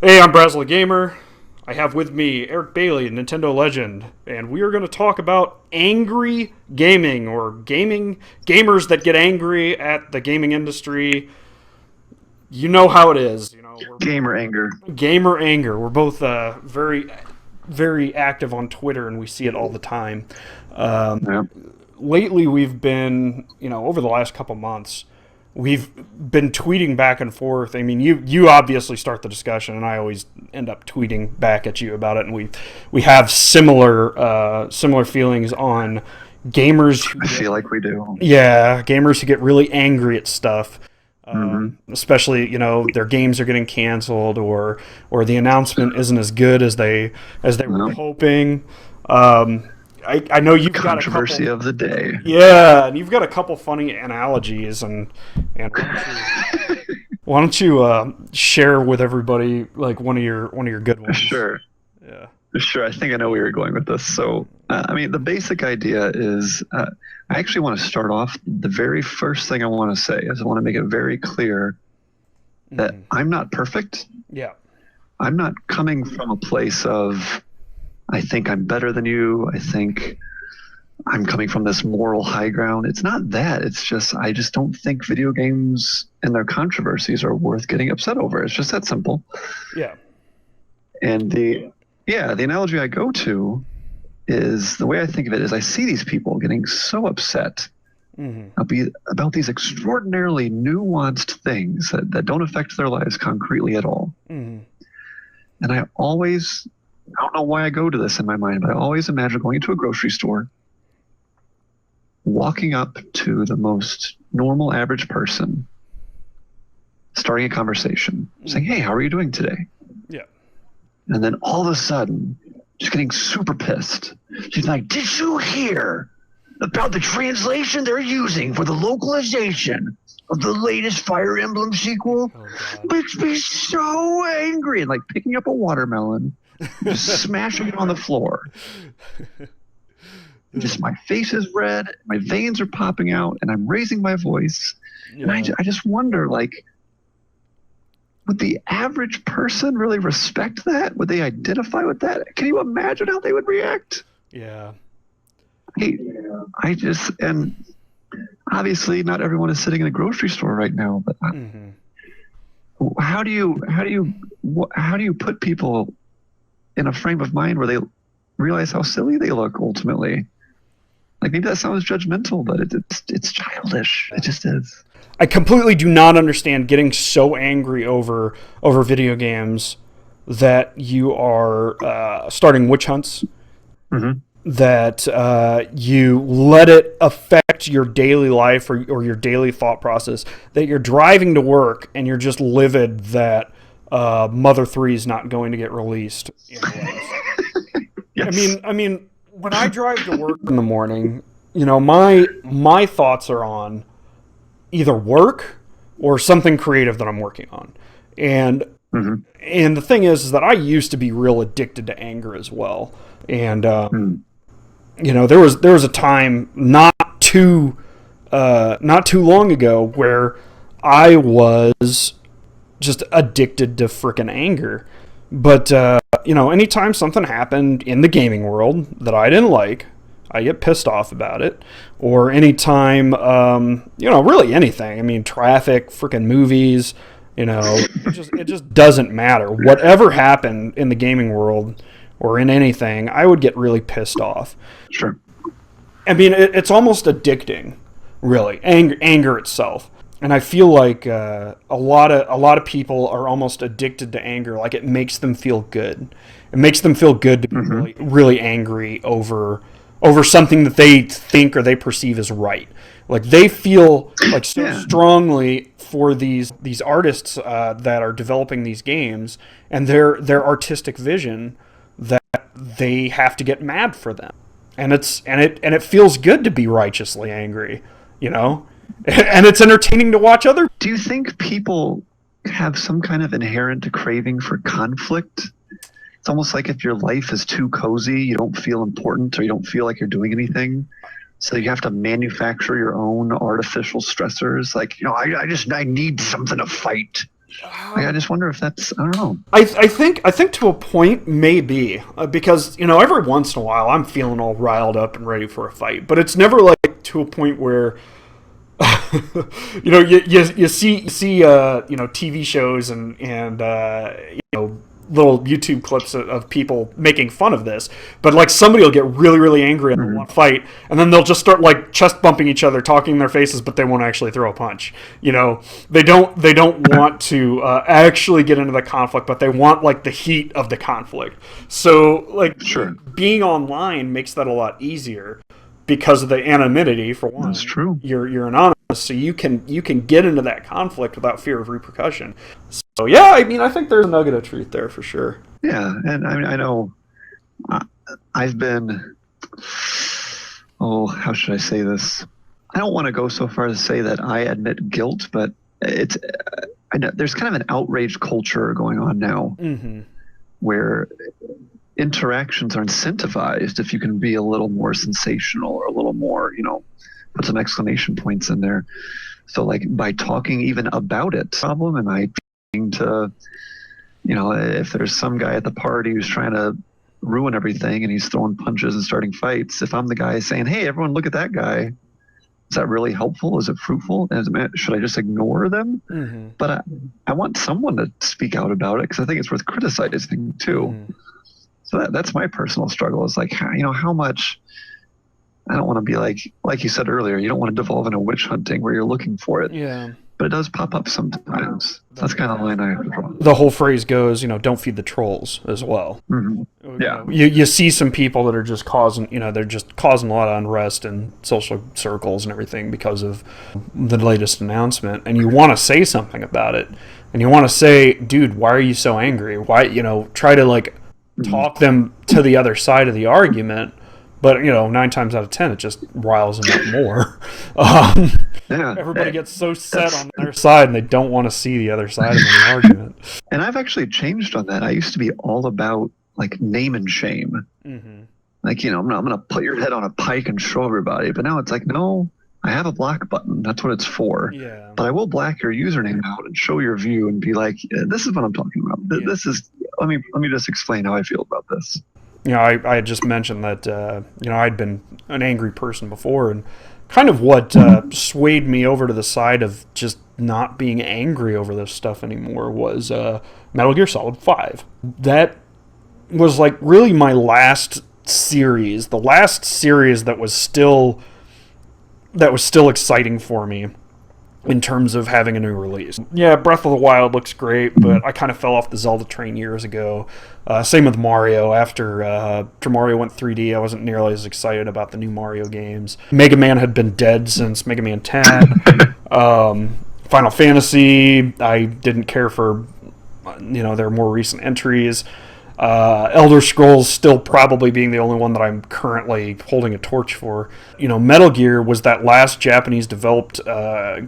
Hey, I'm Brazzle Gamer. I have with me Eric Bailey, Nintendo legend, and we are going to talk about angry gaming or gamers that get angry at the gaming industry. You know how it is. Gamer anger. Gamer anger. We're both very active on Twitter, and we see it all the time. Um, Yeah. Lately, we've been, over the last couple months, we've been tweeting back and forth. I mean, you obviously start the discussion, and I always end up tweeting back at you about it. And we have similar feelings on gamers. I feel like we do. Yeah, gamers who get really angry at stuff. Hmm. Especially, their games are getting canceled, or the announcement isn't as good as they were No. hoping. I know you've got a Controversy couple. of the day. Yeah, and you've got a couple funny analogies, and why don't you share with everybody like one of your good ones? Sure. Yeah. Sure. I think I know where you're going with this. So, the basic idea is I actually want to start off. The very first thing I want to say is I want to make it very clear that Mhm. I'm not perfect. Yeah. I'm not coming from a place of, I think I'm better than you. I think I'm coming from this moral high ground. It's not that. It's just, I just don't think video games and their controversies are worth getting upset over. It's just that simple. Yeah. And the analogy I go to is the way I think of it is I see these people getting so upset Hmm. about these extraordinarily nuanced things that don't affect their lives concretely at all. Hmm. And I don't know why I go to this in my mind, but I always imagine going into a grocery store, walking up to the most normal average person, starting a conversation, saying, "Hey, how are you doing today?" Yeah. And then all of a sudden, she's getting super pissed. She's like, "Did you hear about the translation they're using for the localization of the latest Fire Emblem sequel? Oh God. Makes me so angry." And like picking up a watermelon, just smashing it on the floor. Just my face is red, my veins are popping out, and I'm raising my voice. And Yeah. I just wonder, like, would the average person really respect that? Would they identify with that? Can you imagine how they would react? Yeah. Hey, and obviously not everyone is sitting in a grocery store right now, but Hmm. how do you put people in a frame of mind where they realize how silly they look ultimately? Like maybe that sounds judgmental, but it's childish. It just is. I completely do not understand getting so angry over video games that you are starting witch hunts, Hmm. that you let it affect your daily life or your daily thought process, that you're driving to work and you're just livid that Mother 3 is not going to get released in August. I Yes. mean, I mean, when I drive to work in the morning, my thoughts are on either work or something creative that I'm working on. And Hmm. and the thing is that I used to be real addicted to anger as well. And there was a time not too long ago where I was just addicted to freaking anger. But anytime something happened in the gaming world that I didn't like, I get pissed off about it. Or anytime, really anything. I mean, traffic, freaking movies. It just doesn't matter. Whatever happened in the gaming world or in anything, I would get really pissed off. Sure. I mean, it's almost addicting, really. Anger itself, and I feel like a lot of people are almost addicted to anger. Like it makes them feel good. It makes them feel good to be Hmm. really really angry over something that they think or they perceive as right. Like they feel like so Yeah. strongly for these artists that are developing these games and their artistic vision that they have to get mad for them, and it feels good to be righteously angry, and it's entertaining to watch other. Do you think people have some kind of inherent craving for conflict? It's almost like if your life is too cozy, you don't feel important or you don't feel like you're doing anything. So you have to manufacture your own artificial stressors. Like, I need something to fight. Like, I just wonder if that's, I don't know. I think to a point maybe because every once in a while I'm feeling all riled up and ready for a fight, but it's never like to a point where you see TV shows and little YouTube clips of people making fun of this, but like somebody will get really really angry and they'll want to fight, and then they'll just start like chest bumping each other, talking in their faces, but they won't actually throw a punch. They don't want to actually get into the conflict, but they want like the heat of the conflict. So like Sure. being online makes that a lot easier because of the anonymity. For one, That's true. you're anonymous, so you can get into that conflict without fear of repercussion. So yeah, I mean, I think there's a nugget of truth there for sure. Yeah, and I mean, I know I've been, oh, how should I say this? I don't want to go so far as to say that I admit guilt, but it's I know there's kind of an outrage culture going on now where interactions are incentivized if you can be a little more sensational or a little more, put some exclamation points in there. So like by talking even about it, problem, am I trying to, if there's some guy at the party who's trying to ruin everything and he's throwing punches and starting fights, if I'm the guy saying, hey, everyone look at that guy, is that really helpful? Is it fruitful? Should I just ignore them? But I want someone to speak out about it because I think it's worth criticizing too. So that's my personal struggle. Is like, how much. I don't want to be like you said earlier. You don't want to devolve into witch hunting where you're looking for it. Yeah. But it does pop up sometimes. That's kind of the line I have to draw. The whole phrase goes, don't feed the trolls as well. Yeah. You see some people that are just causing, they're just causing a lot of unrest in social circles and everything because of the latest announcement, and you want to say something about it, and you want to say, dude, why are you so angry? Why, try to like talk them to the other side of the argument. But 9 times out of 10, it just riles them up more. Everybody gets so set on their side, and they don't want to see the other side of any argument. And I've actually changed on that. I used to be all about like name and shame. Like I'm gonna put your head on a pike and show everybody. But now it's like, no, I have a block button. That's what it's for. Yeah. But I will black your username out and show your view and be like, this is what I'm talking about. This is. Let me just explain how I feel about this. I had just mentioned that, I'd been an angry person before, and kind of what swayed me over to the side of just not being angry over this stuff anymore was Metal Gear Solid 5. That was like really my last series, the last series that was still exciting for me in terms of having a new release. Yeah, Breath of the Wild looks great, but I kind of fell off the Zelda train years ago. Same with Mario. After Mario went 3D, I wasn't nearly as excited about the new Mario games. Mega Man had been dead since Mega Man 10. Final Fantasy, I didn't care for their more recent entries. Elder Scrolls still probably being the only one that I'm currently holding a torch for. Metal Gear was that last Japanese developed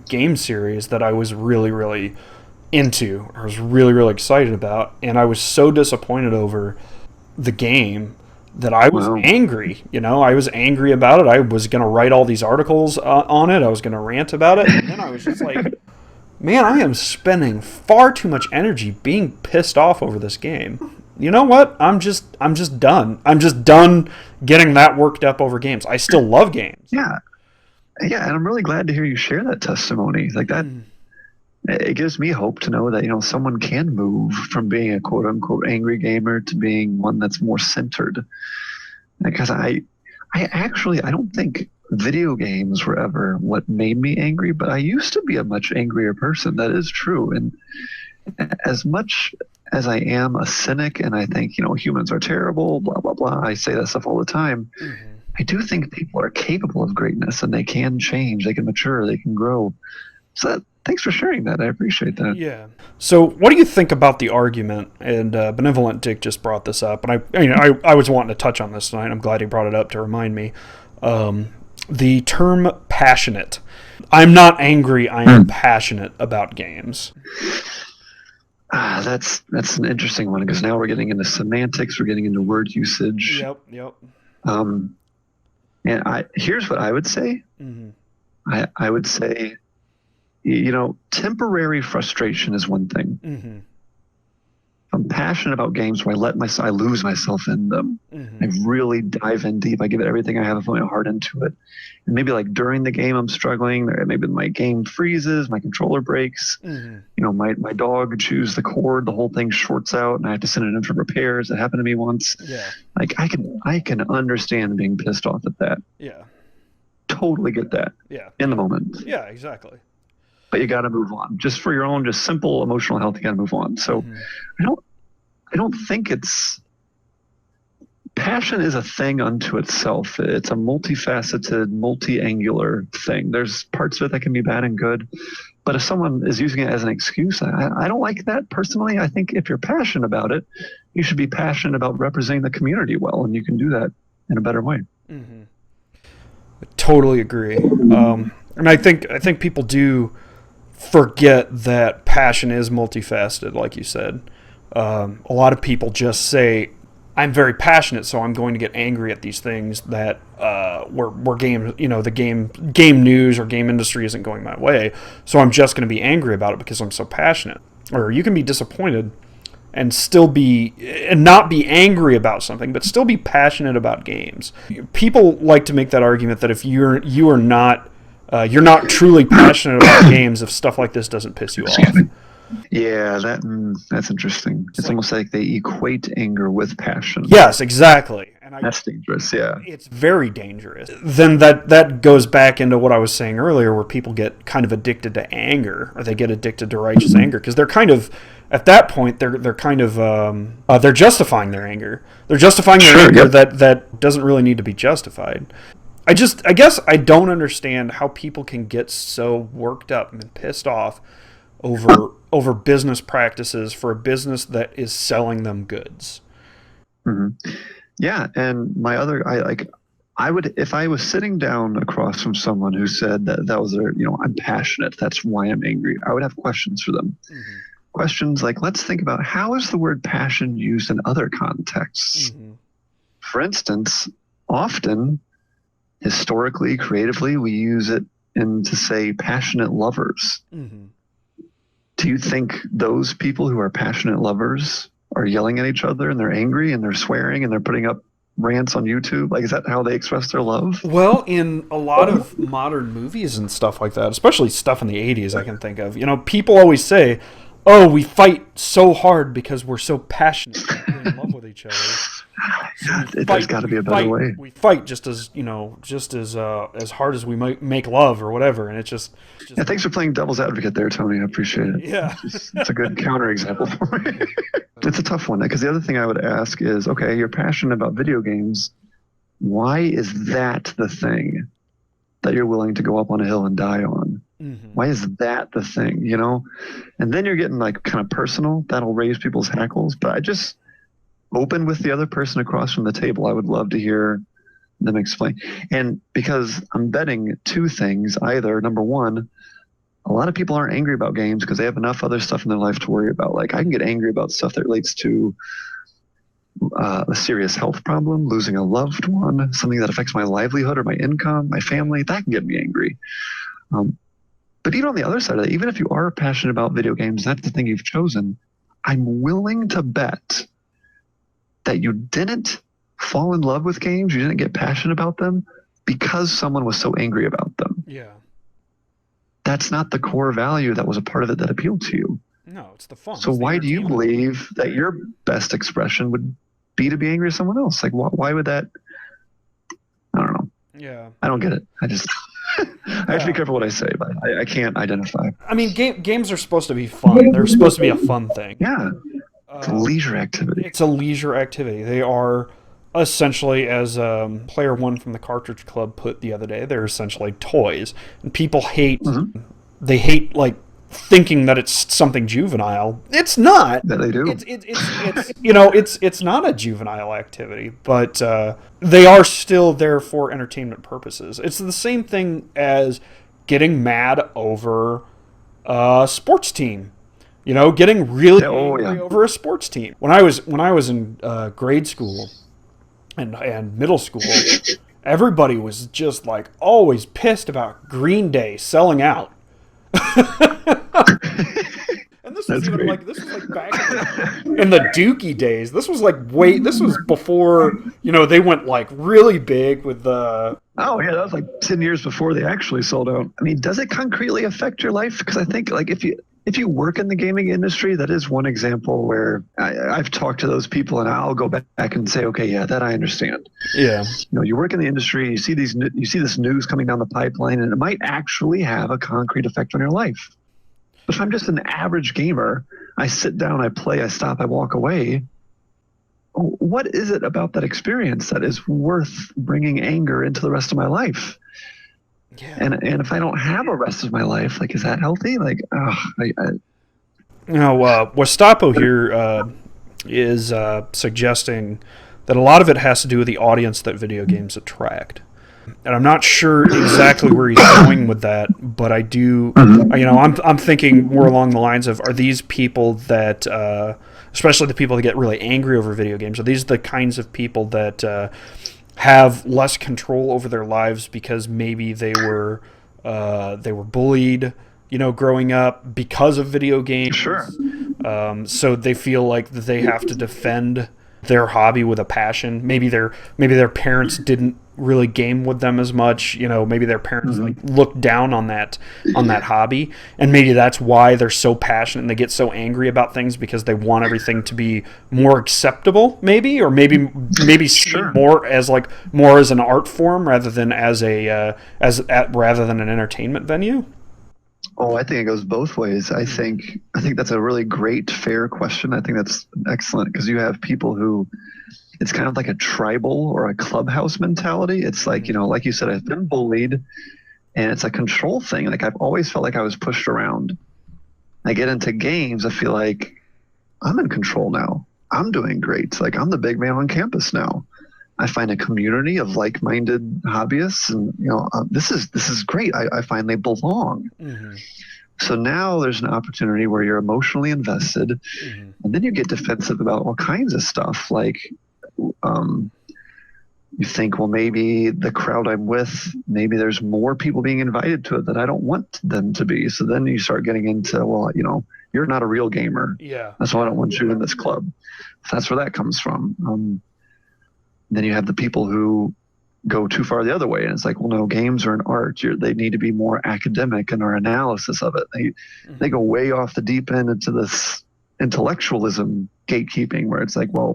game series that I was really, really into. I was really, really excited about, and I was so disappointed over the game that I was angry. I was angry about it. I was going to write all these articles on it. I was going to rant about it, and then I was just like, man, I am spending far too much energy being pissed off over this game. You know what? I'm just done. I'm just done getting that worked up over games. I still love games. Yeah, and I'm really glad to hear you share that testimony. Like that, it gives me hope to know that someone can move from being a quote unquote angry gamer to being one that's more centered. Because I don't think video games were ever what made me angry, but I used to be a much angrier person. That is true, and as much as I am a cynic and I think, humans are terrible, blah, blah, blah, I say that stuff all the time, I do think people are capable of greatness and they can change, they can mature, they can grow. So thanks for sharing that. I appreciate that. Yeah. So what do you think about the argument, and Benevolent Dick just brought this up, and I was wanting to touch on this tonight. I'm glad he brought it up to remind me. The term passionate. I'm not angry, I am passionate about games. That's an interesting one because now we're getting into semantics, we're getting into word usage. Yep. And here's what I would say. I would say temporary frustration is one thing. Mm-hmm. I'm passionate about games where I lose myself in them. Mm-hmm. I really dive in deep. I give it everything I have. I put my heart into it. And maybe like during the game I'm struggling, or maybe my game freezes, my controller breaks. Mm-hmm. My dog chews the cord, the whole thing shorts out, and I have to send it in for repairs. It happened to me once. Yeah. Like I can understand being pissed off at that. Yeah. Totally get that. Yeah. In the moment. Yeah, exactly. But you got to move on. Just for your own, just simple emotional health, you got to move on. So Mm-hmm. I don't think passion is a thing unto itself. It's a multifaceted, multi-angular thing. There's parts of it that can be bad and good. But if someone is using it as an excuse, I don't like that personally. I think if you're passionate about it, you should be passionate about representing the community well, and you can do that in a better way. Mm-hmm. I totally agree. And I think people do forget that passion is multifaceted, like you said. A lot of people just say, I'm very passionate, so I'm going to get angry at these things that where game, the game news or game industry isn't going my way. So I'm just going to be angry about it because I'm so passionate. Or you can be disappointed and not be angry about something, but still be passionate about games. People like to make that argument that if you're not truly passionate about games if stuff like this doesn't piss you off. Yeah, that's interesting. It's almost like they equate anger with passion. Yes, exactly. And that's dangerous, yeah. It's very dangerous. Then that goes back into what I was saying earlier, where people get kind of addicted to anger, or they get addicted to righteous anger, because they're kind of, at that point, they're kind of, they're justifying their anger. They're justifying their anger that doesn't really need to be justified. I guess I don't understand how people can get so worked up and pissed off over business practices for a business that is selling them goods. Mm-hmm. Yeah, and I would, if I was sitting down across from someone who said that was I'm passionate, that's why I'm angry, I would have questions for them. Mm-hmm. Questions like, let's think about, how is the word passion used in other contexts? Mm-hmm. For instance, often, historically, creatively, we use it to say passionate lovers. Mm-hmm. Do you think those people who are passionate lovers are yelling at each other and they're angry and they're swearing and they're putting up rants on YouTube? Like, is that how they express their love? Well, in a lot of modern movies and stuff like that, especially stuff in the 80s, I can think of, people always say, oh, we fight so hard because we're so passionate. We're in love with each other. So there's got to be a better way. We fight just as hard as we make love or whatever, and it's just yeah, thanks for playing devil's advocate there, Tony. I appreciate it. Yeah, it's a good counterexample for me. It's a tough one, because the other thing I would ask is, okay, you're passionate about video games. Why is that the thing that you're willing to go up on a hill and die on? Mm-hmm. Why is that the thing? And then you're getting like kind of personal. That'll raise people's hackles. But I just open with the other person across from the table. I would love to hear them explain. And because I'm betting two things, either number one, a lot of people aren't angry about games because they have enough other stuff in their life to worry about. Like, I can get angry about stuff that relates to a serious health problem, losing a loved one, something that affects my livelihood or my income, my family. That can get me angry. But even on the other side of that, even if you are passionate about video games, that's the thing you've chosen, I'm willing to bet that you didn't fall in love with games, you didn't get passionate about them because someone was so angry about them. Yeah. That's not the core value that was a part of it that appealed to you. No, it's the fun. So why do you believe that your best expression would be to be angry at someone else? Like, why would that? I don't know. Yeah. I don't get it. I just... I have to be careful what I say, but I can't identify. I mean, games are supposed to be fun. They're supposed to be a fun thing. Yeah. It's a leisure activity. It's a leisure activity. They are essentially, as Player One from the Cartridge Club put the other day, they're essentially toys. And people hate, they hate, like, thinking that it's something juvenile. It's not. That they do. It's not a juvenile activity, but they are still there for entertainment purposes. It's the same thing as getting mad over a sports team. Getting really angry over a sports team. When I was in grade school and middle school, everybody was just like always pissed about Green Day selling out. And this was That's even great. like this was like back in the Dookie days. This was like this was before they went like really big with the. Oh yeah, that was like 10 years before they actually sold out. I mean, does it concretely affect your life? Because I think like if you work in the gaming industry, that is one example where I've talked to those people and I'll go back and say, okay, yeah, that I understand. Yeah. You work in the industry, you see this news coming down the pipeline, and it might actually have a concrete effect on your life. But if I'm just an average gamer, I sit down, I play, I stop, I walk away. What is it about that experience that is worth bringing anger into the rest of my life? Yeah. And if I don't have a rest of my life, like, is that healthy? Like, Westapo here is suggesting that a lot of it has to do with the audience that video games attract. And I'm not sure exactly where he's going with that, but I do, I'm thinking more along the lines of, are these people that, especially the people that get really angry over video games, are these the kinds of people that have less control over their lives because maybe they were bullied, growing up because of video games? sure. So they feel like they have to defend their hobby with a passion. Maybe their parents didn't really game with them as much. Maybe their parents like looked down on that hobby, and maybe that's why they're so passionate and they get so angry about things, because they want everything to be more acceptable, maybe see more as an art form rather than as rather than an entertainment venue. Oh, I think it goes both ways. I think that's a really great, fair question. I think that's excellent, because you have people who, it's kind of like a tribal or a clubhouse mentality. It's like, like you said, I've been bullied, and it's a control thing. Like, I've always felt like I was pushed around. I get into games, I feel like I'm in control now. I'm doing great. Like, I'm the big man on campus now. I find a community of like-minded hobbyists, and this is great. I finally belong. Mm-hmm. So now there's an opportunity where you're emotionally invested, and then you get defensive about all kinds of stuff. Like, you think, well, maybe the crowd I'm with, maybe there's more people being invited to it that I don't want them to be. So then you start getting into, well, you're not a real gamer. Yeah. That's why I don't want you in this club. So that's where that comes from. Then you have the people who go too far the other way, and it's like, well, no, games are an art. They need to be more academic in our analysis of it. They go way off the deep end into this intellectualism gatekeeping, where it's like, well,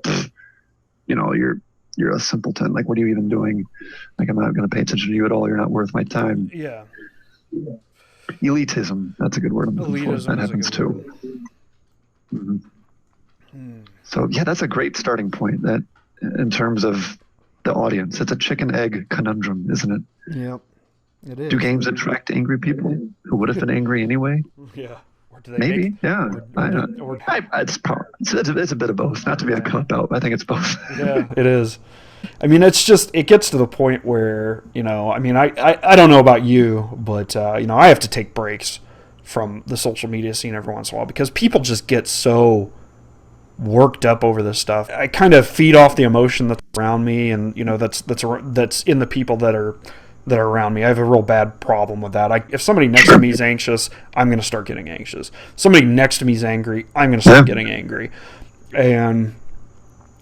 you're a simpleton. Like, what are you even doing? Like, I'm not going to pay attention to you at all. You're not worth my time. Yeah. Elitism. That's a good word I'm looking for. That happens too. So yeah, that's a great starting point. That, in terms of the audience, it's a chicken egg conundrum, isn't it? Yep, it is. Do games attract angry people who would have been angry anyway? Yeah. Or do they Maybe, yeah. It's a bit of both. Not to be a cop out, I think it's both. Yeah, it is. I mean, it gets to the point where, I don't know about you, but, I have to take breaks from the social media scene every once in a while, because people just get so worked up over this stuff. I kind of feed off the emotion that's around me, and that's in the people that are around me. I have a real bad problem with that. If somebody next to me is anxious, I'm going to start getting anxious. Somebody next to me is angry, I'm going to start getting angry. And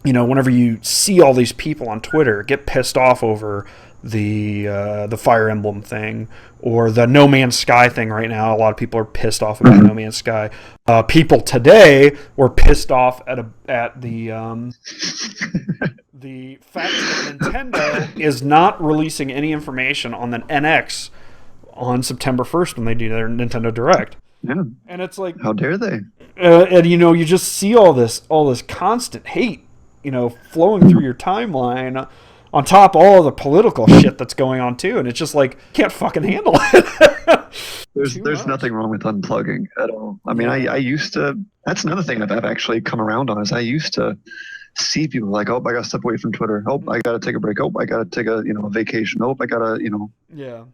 whenever you see all these people on Twitter get pissed off over the Fire Emblem thing, or the No Man's Sky thing right now. A lot of people are pissed off about No Man's Sky. People today were pissed off at the the fact that Nintendo is not releasing any information on the NX on September 1st when they do their Nintendo Direct. Yeah. And it's like, how dare they? And you just see all this constant hate, flowing through your timeline, on top of all the political shit that's going on too, and it's just like, can't fucking handle it. There's nothing wrong with unplugging at all. I mean, I used to. That's another thing that I've actually come around on, is I used to see people like, oh, I got to step away from Twitter. Oh, I got to take a break. Oh, I got to take a vacation. Oh, I got to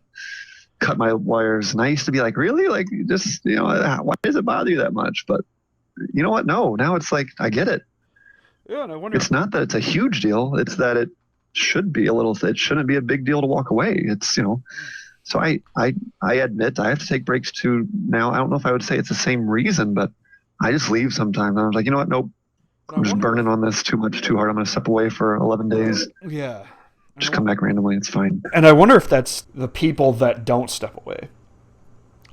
cut my wires. And I used to be like, really, like, just why does it bother you that much? But you know what? No, now it's like, I get it. Yeah, and I wonder. It's not that it's a huge deal. It's that it should be a little. It shouldn't be a big deal to walk away. It's So I admit I have to take breaks too now. I don't know if I would say it's the same reason, but I just leave sometimes. I was like, you know what? Nope. But I I'm just wonder burning if, on this too much, too hard. I'm going to step away for 11 days. yeah. Just come back randomly. It's fine. And I wonder if that's the people that don't step away,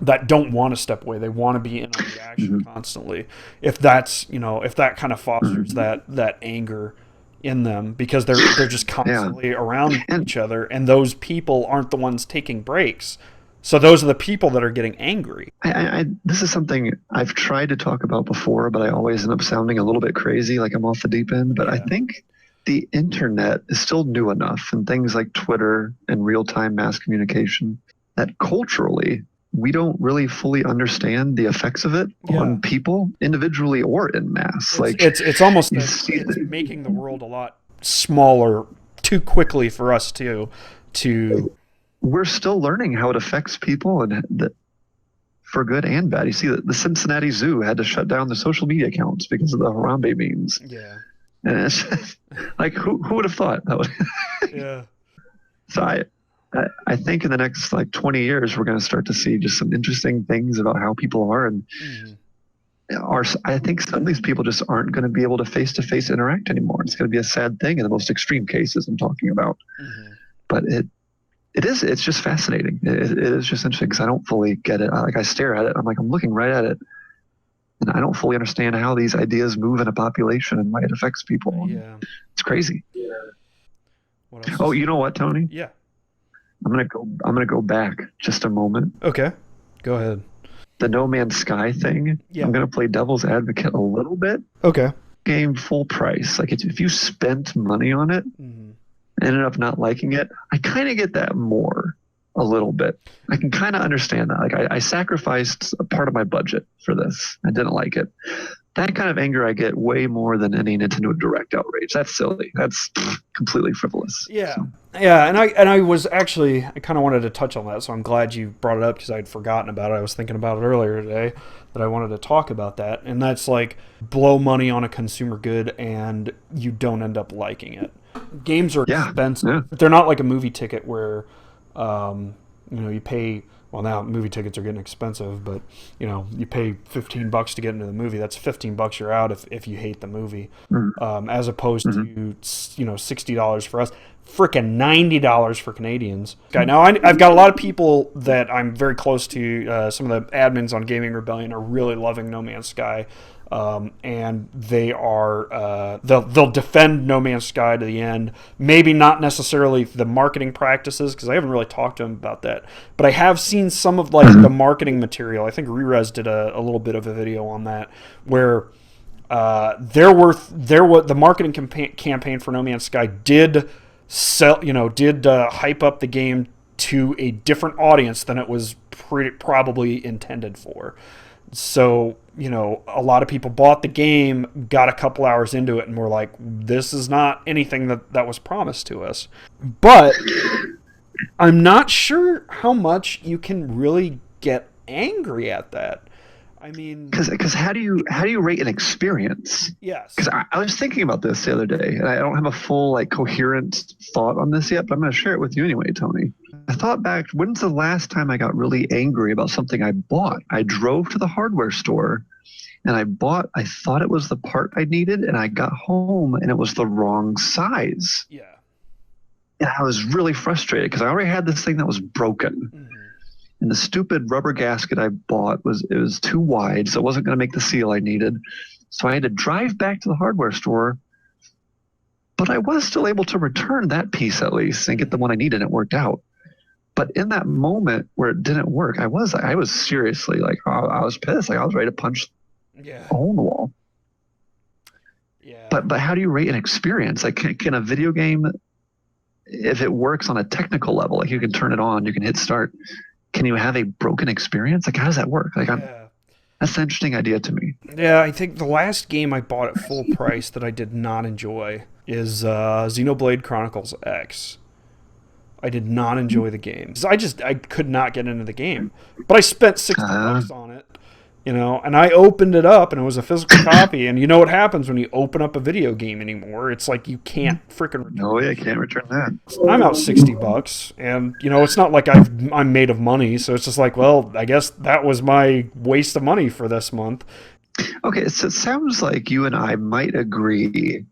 that don't want to step away. They want to be in on the action constantly. If that's, if that kind of fosters that anger in them because they're just constantly around each other, and those people aren't the ones taking breaks. So those are the people that are getting angry. This is something I've tried to talk about before, but I always end up sounding a little bit crazy, like I'm off the deep end. But I think the internet is still new enough, and things like Twitter and real-time mass communication, that culturally we don't really fully understand the effects of it on people individually or in mass. It's almost it's making the world a lot smaller too quickly for us to. We're still learning how it affects people, and for good and bad. You see that the Cincinnati Zoo had to shut down their social media accounts because of the Harambe memes. Yeah. And it's just, like, who would have thought that would? Yeah. So I think in the next 20 years we're going to start to see just some interesting things about how people are, and I think some of these people just aren't going to be able to face-to-face interact anymore. It's going to be a sad thing in the most extreme cases I'm talking about. But it's just fascinating. It is just interesting because I don't fully get it. I stare at it. I'm looking right at it, and I don't fully understand how these ideas move in a population and why it affects people. Yeah, it's crazy. What else? Oh, you know what, Tony? Yeah. I'm gonna go back just a moment. Okay, go ahead. The No Man's Sky thing. Yeah. I'm gonna play devil's advocate a little bit. Okay. Game full price. If you spent money on it, and ended up not liking it, I kind of get that more a little bit. I can kind of understand that. I sacrificed a part of my budget for this. I didn't like it. That kind of anger I get way more than any Nintendo Direct outrage. That's silly. That's completely frivolous. Yeah. So. Yeah, and I was actually, I kind of wanted to touch on that, so I'm glad you brought it up because I'd forgotten about it. I was thinking about it earlier today that I wanted to talk about that, and that's blow money on a consumer good and you don't end up liking it. Games are expensive. Yeah. They're not like a movie ticket where, you pay. Well, now movie tickets are getting expensive, but you pay $15 to get into the movie. That's $15 you're out if you hate the movie, as opposed to $60 for us, frickin' $90 for Canadians. Okay, now I've got a lot of people that I'm very close to. Some of the admins on Gaming Rebellion are really loving No Man's Sky. And they are they'll defend No Man's Sky to the end. Maybe not necessarily the marketing practices because I haven't really talked to them about that. But I have seen some of the marketing material. I think Rerez did a little bit of a video on that where the marketing campaign for No Man's Sky did hype up the game to a different audience than it was probably intended for. So, a lot of people bought the game, got a couple hours into it, and were like, this is not anything that was promised to us. But I'm not sure how much you can really get angry at that. I mean, because how do you rate an experience? Yes. Because I was thinking about this the other day, and I don't have a full coherent thought on this yet, but I'm going to share it with you anyway, Tony. I thought back, when's the last time I got really angry about something I bought? I drove to the hardware store, and I thought it was the part I needed, and I got home, and it was the wrong size. Yeah. And I was really frustrated because I already had this thing that was broken. And the stupid rubber gasket I bought was too wide, so it wasn't going to make the seal I needed. So I had to drive back to the hardware store, but I was still able to return that piece at least and get the one I needed, and it worked out. But in that moment where it didn't work, I was seriously I was pissed. I was ready to punch a hole in the wall. Yeah. But how do you rate an experience? Can a video game, if it works on a technical level, you can turn it on, you can hit start, can you have a broken experience? How does that work? That's an interesting idea to me. Yeah, I think the last game I bought at full price that I did not enjoy is Xenoblade Chronicles X. I did not enjoy the game. I could not get into the game. But I spent $60 on it. You know, and I opened it up and it was a physical copy, and you know what happens when you open up a video game anymore? It's like you can't freaking return. No, I can't return that. I'm out $60, and you know, it's not like I'm made of money, so it's just like, well, I guess that was my waste of money for this month. Okay, so it sounds like you and I might agree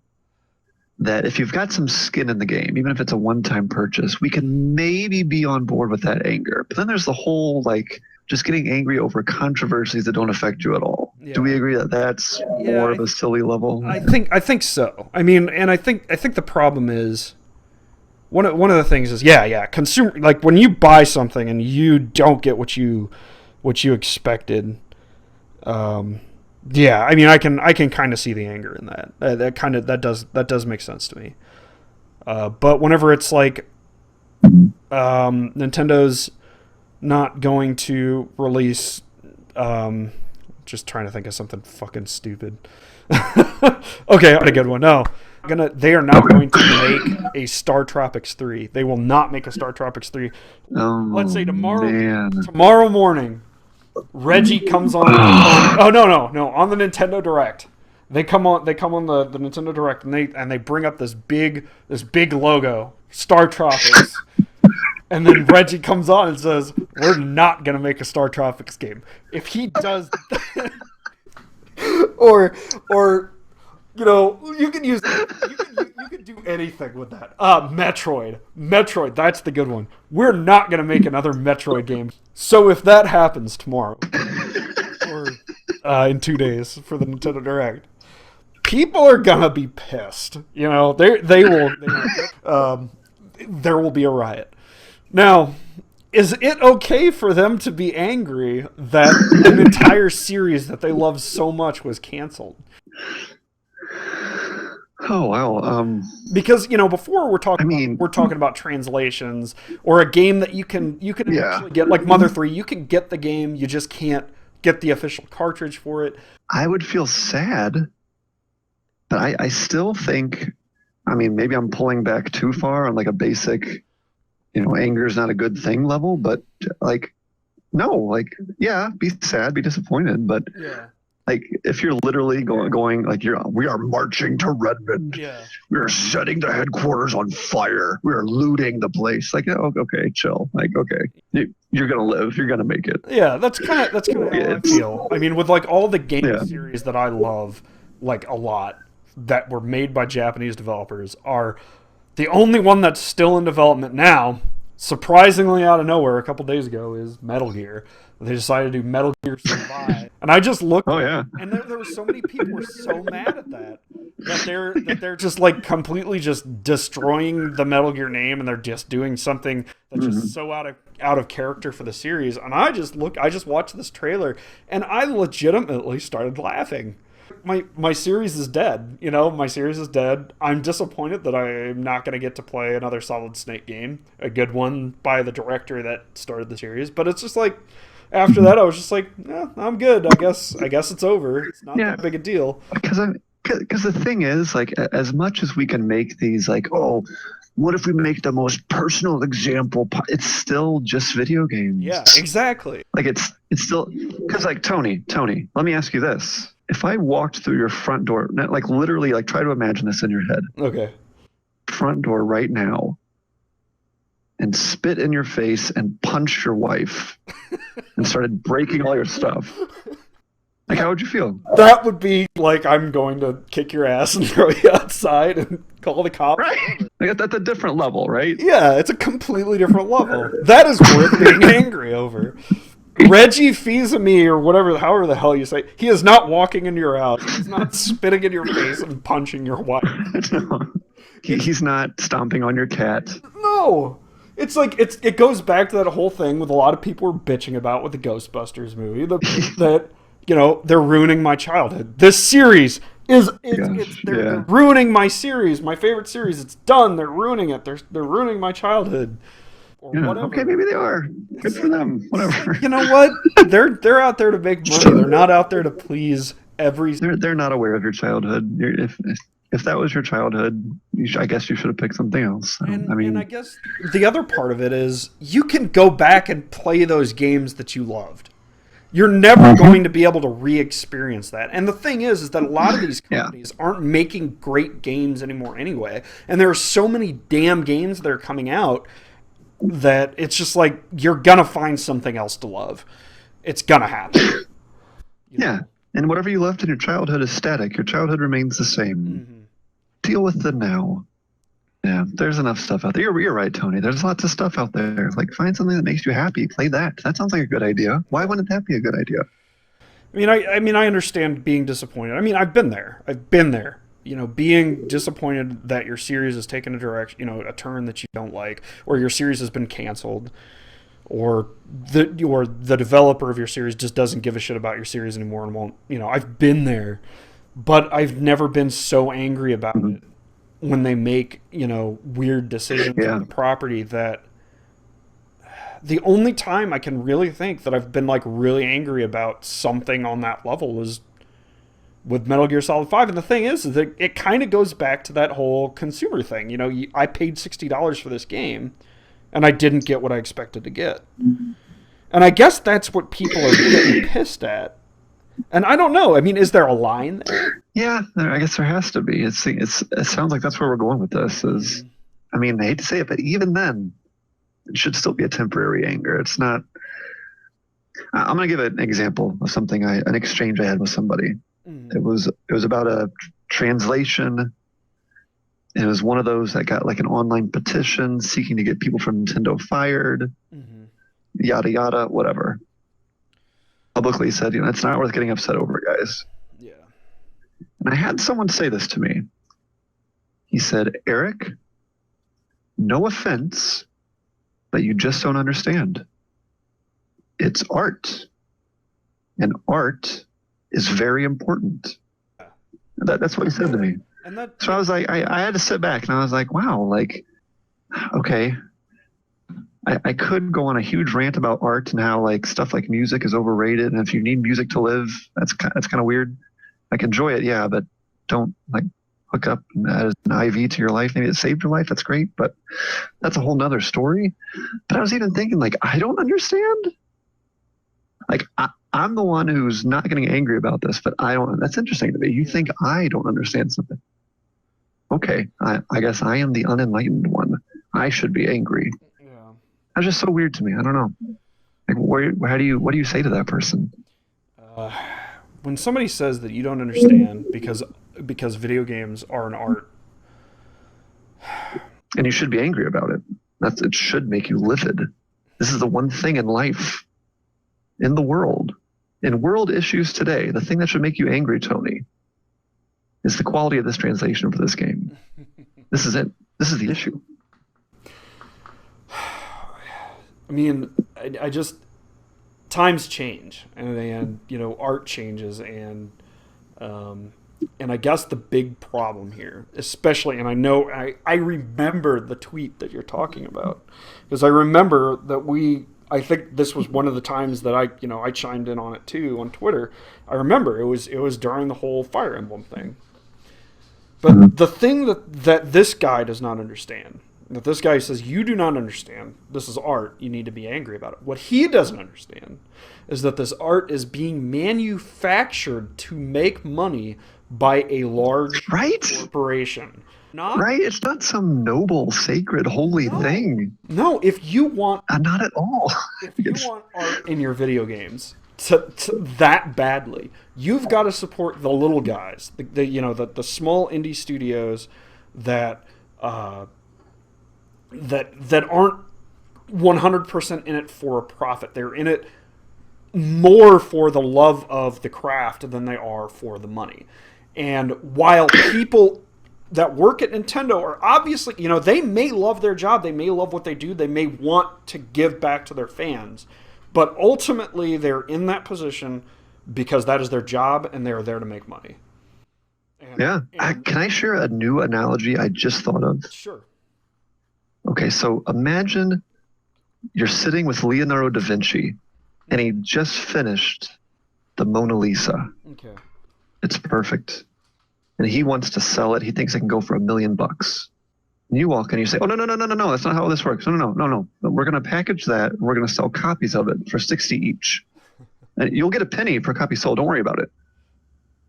that if you've got some skin in the game, even if it's a one-time purchase, we can maybe be on board with that anger. But then there's the whole, like, just getting angry over controversies that don't affect you at all. Yeah. Do we agree that that's more of a silly level? I think so. I mean, and I think the problem is one of the things is consumer, like when you buy something and you don't get what you expected. Yeah, I mean, I can kind of see the anger in that. That does make sense to me. But whenever it's like Nintendo's not going to release, just trying to think of something fucking stupid. Okay, I got a good one. No, they are not going to make a Star Tropics 3. They will not make a Star Tropics 3. Let's say tomorrow morning, Reggie comes on. On the Nintendo Direct. They come on the Nintendo Direct and they bring up this big logo, Star Tropics. And then Reggie comes on and says, "We're not gonna make a Star Tropics game." If he does, or you know, you can use you can do anything with that. Metroid, that's the good one. We're not gonna make another Metroid game. So if that happens tomorrow, or in 2 days for the Nintendo Direct, people are gonna be pissed. You know, they will. There will be a riot. Now, is it okay for them to be angry that an entire series that they love so much was canceled? Oh wow! Because you know, before we're talking about translations or a game that you can actually get, like Mother 3. You can get the game, you just can't get the official cartridge for it. I would feel sad, but I still think. I mean, maybe I'm pulling back too far on like a basic. You know, anger is not a good thing level, but like, no, like, yeah, be sad, be disappointed, but like, if you're literally going like, we are marching to Redmond, we are setting the headquarters on fire, we are looting the place. Like, oh, okay, chill. Like, okay, you're gonna live, you're gonna make it. Yeah, that's kind of how I feel. I mean, with like all the game series that I love, like a lot, that were made by Japanese developers are. The only one that's still in development now, surprisingly out of nowhere, a couple days ago, is Metal Gear. They decided to do Metal Gear Survive, and I just looked. Oh yeah. And there were so many people who were so mad at that they're just like completely just destroying the Metal Gear name, and they're just doing something that's just so out of character for the series. And I just watched this trailer, and I legitimately started laughing. My series is dead. You know, my series is dead. I'm disappointed that I'm not going to get to play another Solid Snake game, a good one by the director that started the series. But it's just like, after that, I was just like, I'm good. I guess it's over. It's not that big a deal. Because the thing is, like, as much as we can make these, like, oh, what if we make the most personal example? It's still just video games. Yeah, exactly. Like, it's still, because, like, Tony, let me ask you this. If I walked through your front door, like literally, like try to imagine this in your head. Okay. Front door right now, and spit in your face and punched your wife, and started breaking all your stuff. Like, how would you feel? That would be like, I'm going to kick your ass and throw you outside and call the cops. Right. Like, that's a different level, right? Yeah, it's a completely different level. That is worth being angry over. Reggie Fils-Aimé, or however the hell you say, he is not walking into your house. He's not spitting in your face and punching your wife. No. He's not stomping on your cat. No. It's like, it goes back to that whole thing with a lot of people were bitching about with the Ghostbusters movie, that, you know, they're ruining my childhood. This series they're ruining my series, my favorite series. It's done. They're ruining it. They're ruining my childhood. Okay, maybe they are. Good for them. Whatever. You know what? They're out there to make money. They're not out there to please every. They're not aware of your childhood. If that was your childhood, I guess you should have picked something else. And I guess the other part of it is you can go back and play those games that you loved. You're never going to be able to re-experience that. And the thing is that a lot of these companies aren't making great games anymore anyway. And there are so many damn games that are coming out that it's just like you're going to find something else to love. It's going to happen. Yeah. And whatever you loved in your childhood is static. Your childhood remains the same. Mm-hmm. Deal with the now. Yeah, there's enough stuff out there. You're right, Tony. There's lots of stuff out there. Like, find something that makes you happy. Play that. That sounds like a good idea. Why wouldn't that be a good idea? I mean, I understand being disappointed. I mean, I've been there. You know, being disappointed that your series has taken a direction, you know, a turn that you don't like, or your series has been canceled, or the developer of your series just doesn't give a shit about your series anymore and won't. You know, I've been there, but I've never been so angry about it when they make, you know, weird decisions on the property that the only time I can really think that I've been like really angry about something on that level was with Metal Gear Solid 5. And the thing is that it kind of goes back to that whole consumer thing. You know, I paid $60 for this game and I didn't get what I expected to get. And I guess that's what people are getting pissed at. And I don't know. I mean, is there a line there? Yeah, I guess there has to be. It sounds like that's where we're going with this. I mean, I hate to say it, but even then, it should still be a temporary anger. It's not. I'm going to give an example of something an exchange I had with somebody. It was about a translation. And it was one of those that got like an online petition seeking to get people from Nintendo fired. Yada yada, whatever. Publicly said, you know, it's not worth getting upset over, guys. Yeah. And I had someone say this to me. He said, Eric, no offense, but you just don't understand. It's art. And art is very important. That's what he said to me. So I was like, I had to sit back and I was like, wow, like, okay. I could go on a huge rant about art and how like stuff like music is overrated, and if you need music to live, that's kind of weird. Like, enjoy it, yeah, but don't like hook up as an IV to your life. Maybe it saved your life. That's great, but that's a whole nother story. But I was even thinking, like, I don't understand. Like, I'm the one who's not getting angry about this, but I don't. That's interesting to me. You think I don't understand something? Okay, I guess I am the unenlightened one. I should be angry. That's just so weird to me. I don't know. Like, what do you say to that person? When somebody says that you don't understand because video games are an art, and you should be angry about it. It should make you livid. This is the one thing in life, in the world, in world issues today. The thing that should make you angry, Tony, is the quality of this translation for this game. This is it. This is the issue. I mean, I just, times change, and you know, art changes, and I guess the big problem here, especially, and I know I remember the tweet that you're talking about, because I remember that I think this was one of the times that I chimed in on it too on Twitter. I remember it was during the whole Fire Emblem thing. But the thing that this guy does not understand, that this guy says, you do not understand, this is art, you need to be angry about it. What he doesn't understand is that this art is being manufactured to make money by a large corporation. Right? It's not some noble, sacred, holy thing. No, if you want... not at all. If you want art in your video games to that badly, you've got to support the little guys, the small indie studios that aren't 100% in it for a profit. They're in it more for the love of the craft than they are for the money. And while people that work at Nintendo are obviously, they may love their job, they may love what they do, they may want to give back to their fans, but ultimately they're in that position because that is their job and they're there to make money. Can I share a new analogy I just thought of? Sure. Okay, so imagine you're sitting with Leonardo da Vinci and he just finished the Mona Lisa. Okay. It's perfect. And he wants to sell it. He thinks it can go for $1 million. And you walk in and you say, oh, no, that's not how this works. No. We're going to package that and we're going to sell copies of it for $60 each. And you'll get a penny per copy sold. Don't worry about it.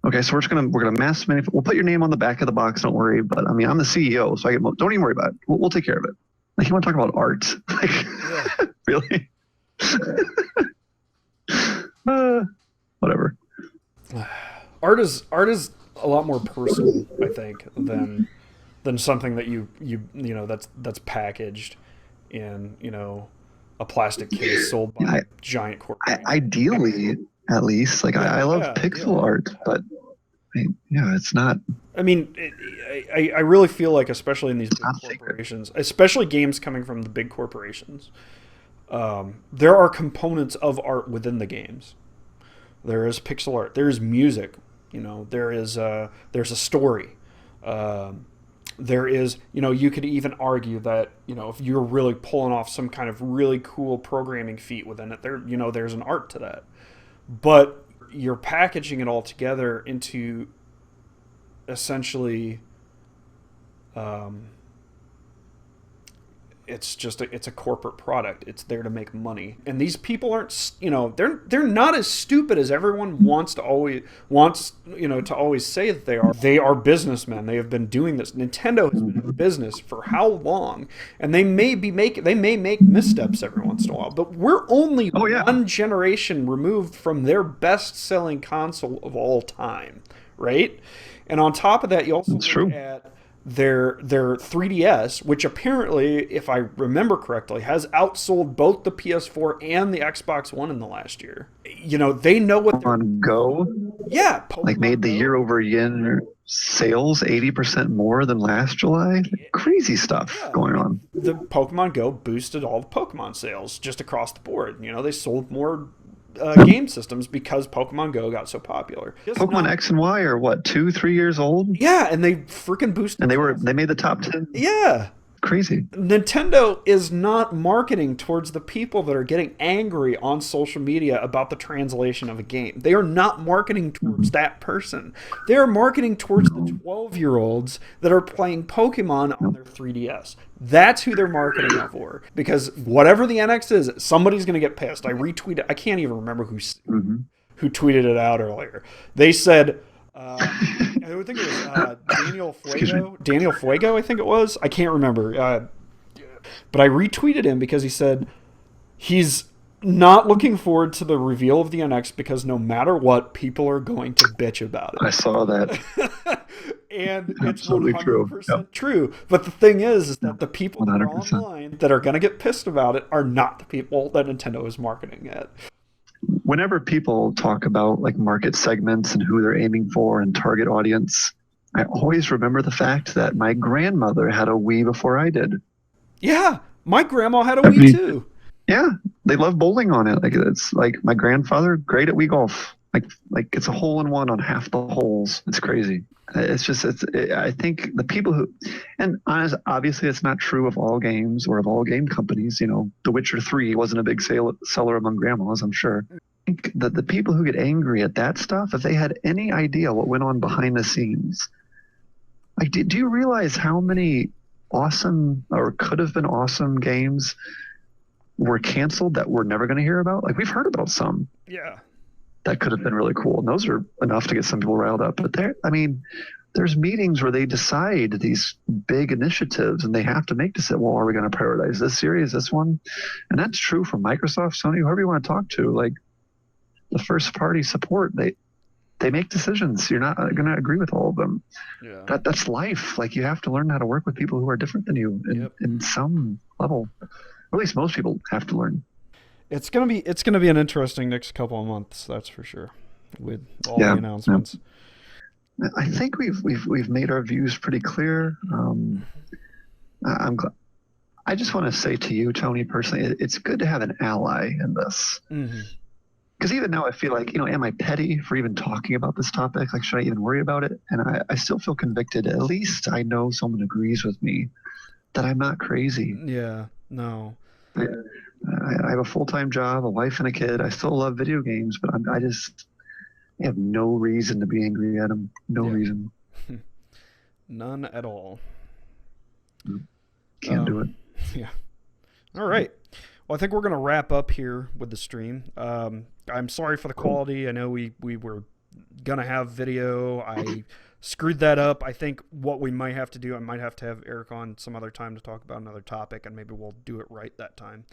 Okay, so we're gonna mass manufacture. We'll put your name on the back of the box. Don't worry. But I mean, I'm the CEO, so don't even worry about it. We'll take care of it. Like, you want to talk about art? Like, Yeah. really? Whatever. Art is a lot more personal, I think, than something that you know that's packaged in, you know, a plastic case sold by a giant corporation. Ideally, at least, like, I love pixel art, but yeah, it's not. I mean, I really feel like, especially in these big corporations, especially games coming from the big corporations, there are components of art within the games. There is pixel art. There is music. You know, there's a story. There is, you know, you could even argue that, you know, if you're really pulling off some kind of really cool programming feat within it, there, you know, there's an art to that. But you're packaging it all together into essentially, it's a corporate product. It's there to make money, and these people aren't, you know, they're not as stupid as everyone wants, you know, to always say that they are. They are businessmen. They have been doing this. Nintendo has been in business for how long, and they may make missteps every once in a while, but we're only one generation removed from their best-selling console of all time, right? And on top of that, you also look at their 3DS, which apparently, if I remember correctly, has outsold both the PS4 and the Xbox One in the last year. You know, they know what Pokemon Go, Pokemon like, made the year-over-year sales 80% more than last July. Crazy stuff going on. The Pokemon Go boosted all the Pokemon sales just across the board. You know, they sold more game systems because Pokemon Go got so popular. Pokemon X and Y are what, 2-3 years old? Yeah, and they freaking boosted. And they made the top 10. Yeah. Crazy. Nintendo is not marketing towards the people that are getting angry on social media about the translation of a game. They are not marketing towards that person. They are marketing towards the 12-year-olds that are playing Pokemon on their 3DS. That's who they're marketing for. Because whatever the NX is, somebody's going to get pissed. I retweeted. I can't even remember who tweeted it out earlier. They said, I would think it was Daniel Fuego. Daniel Fuego, I think it was. I can't remember. But I retweeted him because he said he's not looking forward to the reveal of the NX because no matter what, people are going to bitch about it. I saw that. And it's 100% true. But the thing is that the people that are online that are going to get pissed about it are not the people that Nintendo is marketing at. Whenever people talk about, like, market segments and who they're aiming for and target audience, I always remember the fact that my grandmother had a Wii before I did. Yeah, my grandma had a Wii too. Yeah, they love bowling on it. Like, it's like my grandfather, great at Wii golf. Like it's a hole-in-one on half the holes. It's crazy. I think the people who, and obviously it's not true of all games or of all game companies. You know, The Witcher 3 wasn't a big seller among grandmas, I'm sure. I think that the people who get angry at that stuff, if they had any idea what went on behind the scenes, like, do you realize how many awesome or could have been awesome games were canceled that we're never going to hear about? Like, we've heard about some. Yeah. That could have been really cool. And those are enough to get some people riled up. But there's meetings where they decide these big initiatives and they have to make decisions. Well, are we going to prioritize this series, this one? And that's true for Microsoft, Sony, whoever you want to talk to. Like, the first party support, they make decisions. You're not going to agree with all of them. Yeah. That's life. Like, you have to learn how to work with people who are different than you in some level. Or at least most people have to learn. It's gonna be an interesting next couple of months, that's for sure, with all the announcements. Yeah. I think we've made our views pretty clear. I just want to say to you, Tony, personally, it's good to have an ally in this. Because even now I feel like, you know, am I petty for even talking about this topic? Like, should I even worry about it? And I still feel convicted. At least I know someone agrees with me that I'm not crazy. Yeah, no. I have a full-time job, a wife and a kid. I still love video games, but I have no reason to be angry at them. No reason. None at all. Can't do it. Yeah. All right. Well, I think we're going to wrap up here with the stream. I'm sorry for the quality. I know we were going to have video. I screwed that up. I think what we might have to do, I might have to have Eric on some other time to talk about another topic, and maybe we'll do it right that time.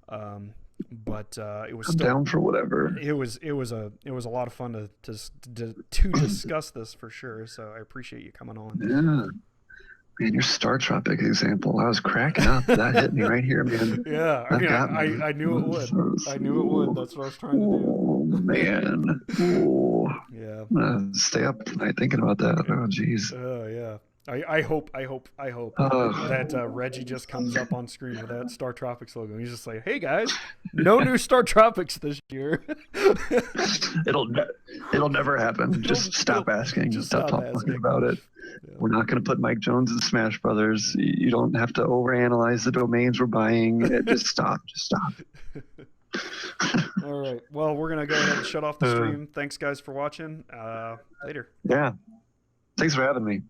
But it was still down for whatever. It was a lot of fun to discuss this for sure. So I appreciate you coming on. Yeah. Man, your Star Tropic example, I was cracking up. That hit me right here, man. Yeah, I knew it would. I knew it would. That's what I was trying to do. Oh, man. Oh. Yeah. I'm gonna stay up tonight thinking about that. Oh, jeez. Oh, yeah. I hope that Reggie just comes up on screen with that Star Tropics logo. He's just like, "Hey guys, no new Star Tropics this year." It'll never happen. Just stop asking. Just stop stop talking asking. about it. Yeah. We're not going to put Mike Jones in Smash Brothers. You don't have to overanalyze the domains we're buying. Just stop. Just stop. All right. Well, we're gonna go ahead and shut off the stream. Thanks, guys, for watching. Later. Yeah. Thanks for having me.